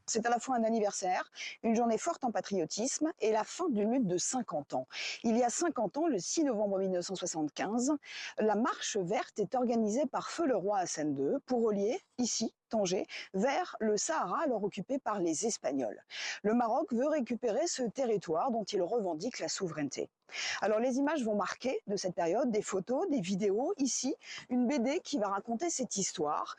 C'est à la fois un anniversaire, une journée forte en patriotisme et la fin d'une lutte de 50 ans. Il y a 50 ans, le 6 novembre 1975, la marche verte est organisée par Feu le Roi Hassan II pour relier, ici, Tanger, vers le Sahara alors occupé par les Espagnols. Le Maroc veut récupérer ce territoire dont il revendique la souveraineté. Alors les images vont marquer de cette période, des photos, des vidéos, ici, une BD qui va raconter cette histoire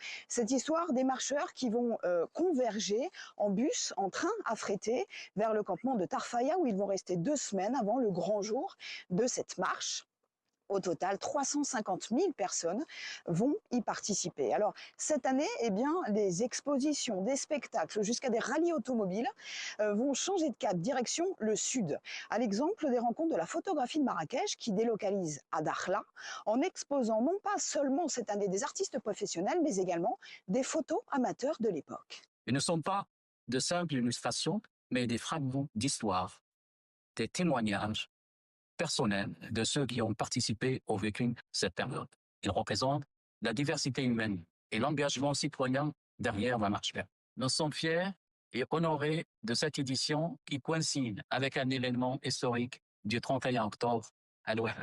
des marcheurs qui vont converger en bus, en train affrété vers le campement de Tarfaya où ils vont rester 2 semaines avant le grand jour de cette marche. Au total, 350 000 personnes vont y participer. Alors, cette année, eh bien, des expositions, des spectacles, jusqu'à des rallyes automobiles vont changer de cap, direction le sud. À l'exemple des rencontres de la photographie de Marrakech qui délocalise à Dakhla en exposant non pas seulement cette année des artistes professionnels, mais également des photos amateurs de l'époque. Ils ne sont pas de simples illustrations, mais des fragments d'histoire, des témoignages personnels de ceux qui ont participé au vécu de cette période. Ils représentent la diversité humaine et l'engagement citoyen derrière la marche verte. Nous sommes fiers et honorés de cette édition qui coïncide avec un événement historique du 31 octobre à l'Ouest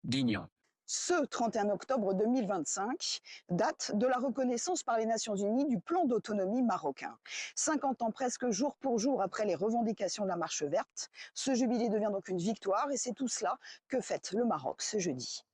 d'Ignon. Ce 31 octobre 2025, date de la reconnaissance par les Nations Unies du plan d'autonomie marocain. 50 ans presque jour pour jour après les revendications de la marche verte, ce jubilé devient donc une victoire et c'est tout cela que fête le Maroc ce jeudi.